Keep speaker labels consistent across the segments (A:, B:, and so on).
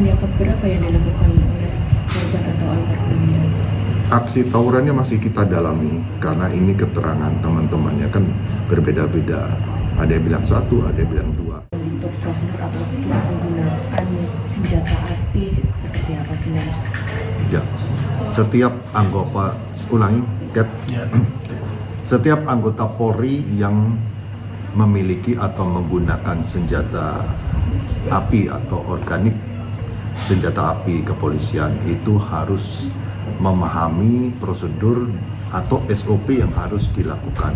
A: yang keberapa yang dilakukan oleh korban atau almarhumnya?
B: Aksi tawurannya masih kita dalami karena ini keterangan teman-temannya kan berbeda-beda. Ada yang bilang satu, ada yang bilang dua.
A: Untuk prosedur ataupun penggunaan senjata api seperti apa sih, Mas?
B: Ya, setiap anggota, ulangi, Kat. Setiap anggota Polri yang memiliki atau menggunakan senjata api atau organik senjata api kepolisian itu harus memahami prosedur atau SOP yang harus dilakukan.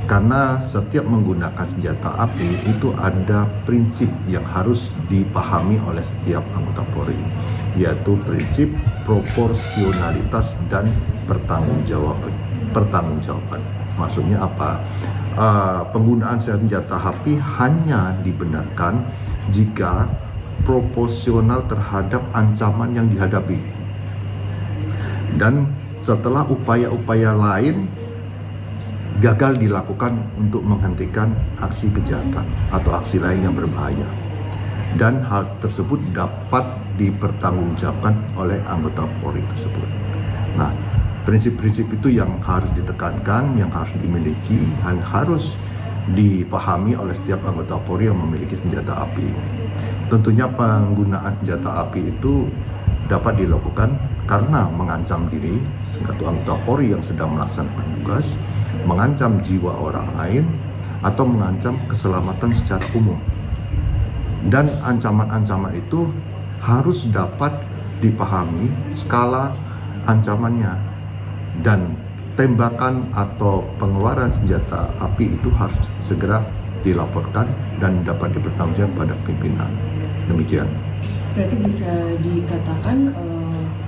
B: Karena setiap menggunakan senjata api itu ada prinsip yang harus dipahami oleh setiap anggota Polri, yaitu prinsip proporsionalitas dan pertanggungjawaban. Maksudnya apa? Penggunaan senjata api hanya dibenarkan jika proporsional terhadap ancaman yang dihadapi. Dan setelah upaya-upaya lain gagal dilakukan untuk menghentikan aksi kejahatan atau aksi lain yang berbahaya, dan hal tersebut dapat dipertanggungjawabkan oleh anggota Polri tersebut. Nah, prinsip-prinsip itu yang harus ditekankan, yang harus dimiliki, yang harus dipahami oleh setiap anggota Polri yang memiliki senjata api. Tentunya penggunaan senjata api itu dapat dilakukan karena mengancam diri satu anggota Polri yang sedang melaksanakan tugas, mengancam jiwa orang lain, atau mengancam keselamatan secara umum. Dan ancaman-ancaman itu harus dapat dipahami skala ancamannya, dan tembakan atau pengeluaran senjata api itu harus segera dilaporkan dan dapat dipertanggungjawabkan pada pimpinan. Demikian.
A: Berarti bisa dikatakan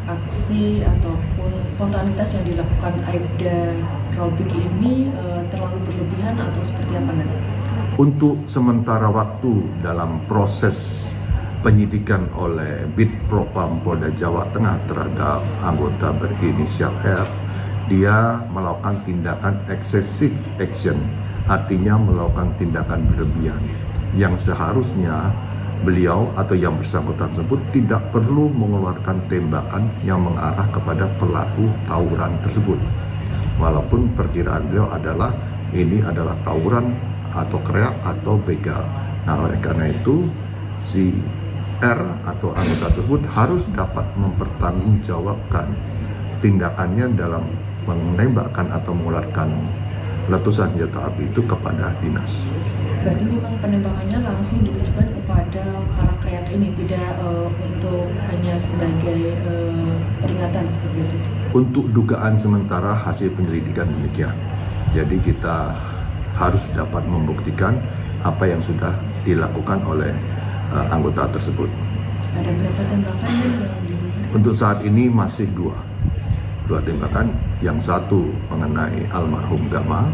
A: aksi ataupun spontanitas yang dilakukan Aibda Robik ini terlalu berlebihan atau seperti apa nanti?
B: Untuk sementara waktu dalam proses penyidikan oleh Bid Propam Polda Jawa Tengah terhadap anggota berinisial R, dia melakukan tindakan excessive action, artinya melakukan tindakan berlebihan yang seharusnya beliau atau yang bersangkutan tersebut tidak perlu mengeluarkan tembakan yang mengarah kepada pelaku tawuran tersebut. Walaupun perkiraan beliau adalah ini adalah tawuran atau kreak atau begal. Nah, oleh karena itu si R atau anggota tersebut harus dapat mempertanggungjawabkan tindakannya dalam menembakkan atau mengeluarkan letusan senjata api itu kepada dinas.
A: Berarti memang penembakannya langsung ditujukan kepada para kreat ini, tidak untuk hanya sebagai peringatan seperti itu?
B: Untuk dugaan sementara hasil penyelidikan demikian. Jadi kita harus dapat membuktikan apa yang sudah dilakukan oleh anggota tersebut.
A: Ada berapa tembakan yang dilakukan?
B: Untuk saat ini masih dua tembakan. Yang satu mengenai almarhum Gama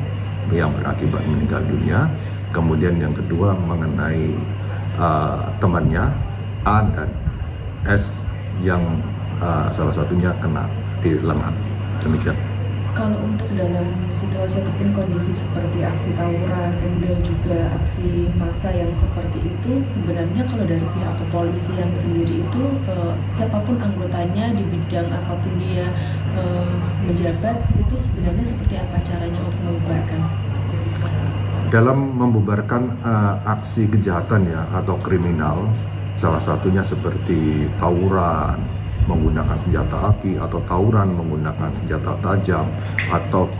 B: yang berakibat meninggal dunia, kemudian yang kedua mengenai temannya A dan S yang salah satunya kena di lengan. Demikian.
A: Kalau untuk dalam situasi ataupun kondisi seperti aksi tawuran, kemudian juga aksi massa yang seperti itu, sebenarnya kalau dari pihak kepolisian sendiri itu, siapapun anggotanya di bidang apapun dia menjabat, itu sebenarnya seperti apa caranya untuk membubarkan?
B: Dalam membubarkan aksi kejahatan ya atau kriminal, salah satunya seperti tawuran menggunakan senjata api atau tawuran menggunakan senjata tajam atau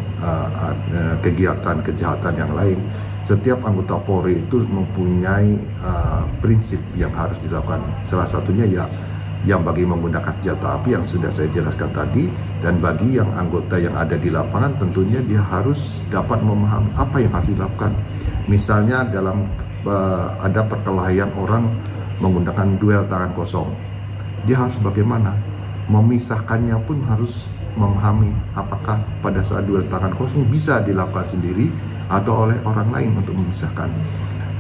B: kegiatan kejahatan yang lain, setiap anggota Polri itu mempunyai prinsip yang harus dilakukan. Salah satunya ya yang bagi menggunakan senjata api yang sudah saya jelaskan tadi, dan bagi yang anggota yang ada di lapangan tentunya dia harus dapat memahami apa yang harus dilakukan. Misalnya dalam ada perkelahian orang menggunakan duel tangan kosong, dia harus bagaimana memisahkannya pun harus memahami apakah pada saat duel tangan kosong bisa dilakukan sendiri atau oleh orang lain untuk memisahkan.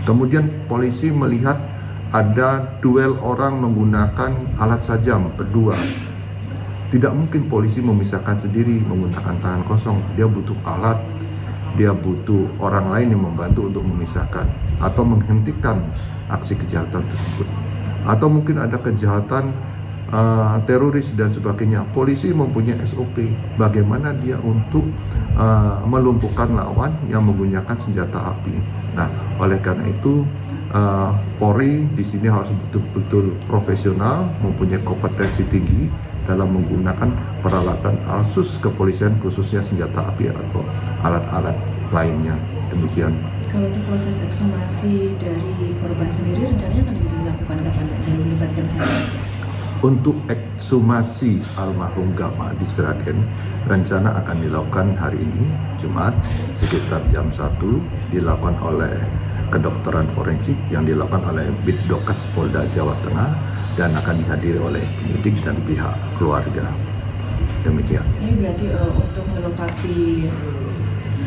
B: Kemudian polisi melihat ada duel orang menggunakan alat sajam berdua, tidak mungkin polisi memisahkan sendiri menggunakan tangan kosong. Dia butuh alat, dia butuh orang lain yang membantu untuk memisahkan atau menghentikan aksi kejahatan tersebut. atau mungkin ada kejahatan teroris dan sebagainya. Polisi mempunyai SOP bagaimana dia untuk melumpuhkan lawan yang menggunakan senjata api. Nah, oleh karena itu Polri di sini harus betul-betul profesional, mempunyai kompetensi tinggi dalam menggunakan peralatan asus kepolisian, khususnya senjata api atau alat-alat lainnya. Demikian.
A: Kalau untuk proses ekshumasi dari korban sendiri rencananya akan dilakukan kapan dan melibatkan siapa?
B: Untuk ekshumasi almarhum Gama di Sragen, rencana akan dilakukan hari ini, Jumat, sekitar jam 1, dilakukan oleh kedokteran forensik yang dilakukan oleh Bitdokes Polda Jawa Tengah dan akan dihadiri oleh penyidik dan pihak keluarga. Demikian.
A: Ini berarti untuk melengkapi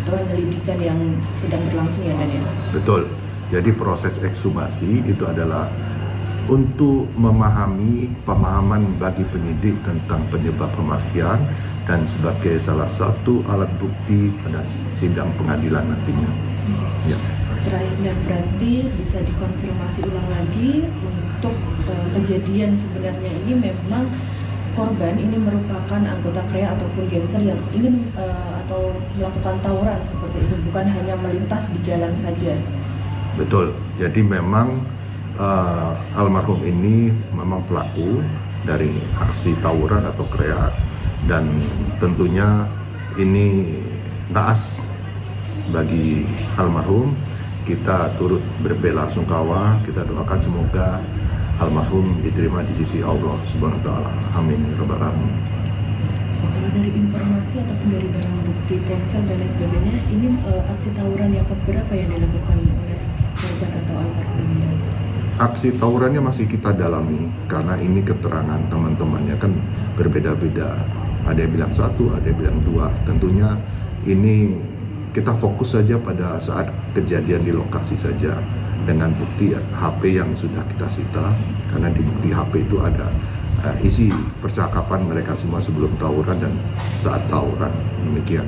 A: penyelidikan yang sedang berlangsung ya, Dan ya?
B: Betul. Jadi proses ekshumasi itu adalah untuk memahami pemahaman bagi penyidik tentang penyebab kematian dan sebagai salah satu alat bukti pada sidang pengadilan nantinya. Ya.
A: Terakhir, berarti bisa dikonfirmasi ulang lagi untuk kejadian sebenarnya ini memang korban ini merupakan anggota KREA ataupun gangster yang ingin atau melakukan tawuran seperti itu, bukan hanya melintas di jalan saja.
B: Betul. Jadi memang almarhum ini memang pelaku dari aksi tawuran atau KREA dan tentunya ini naas bagi almarhum. Kita turut berbelasungkawa, kita doakan semoga almarhum diterima di sisi Allah Subhanahu wa taala. Amin ya rabbal alamin.
A: Kalau dari informasi ataupun dari barang bukti ponsel dan lain sebagainya, ini aksi tawuran yang keberapa yang dilakukan oleh korban atau almarhum?
B: Aksi tawurannya masih kita dalami karena ini keterangan teman-temannya kan berbeda-beda. Ada yang bilang 1, ada yang bilang 2. Tentunya ini kita fokus saja pada saat kejadian di lokasi saja dengan bukti HP yang sudah kita sita, karena di bukti HP itu ada isi percakapan mereka semua sebelum tawuran dan saat tawuran. Demikian.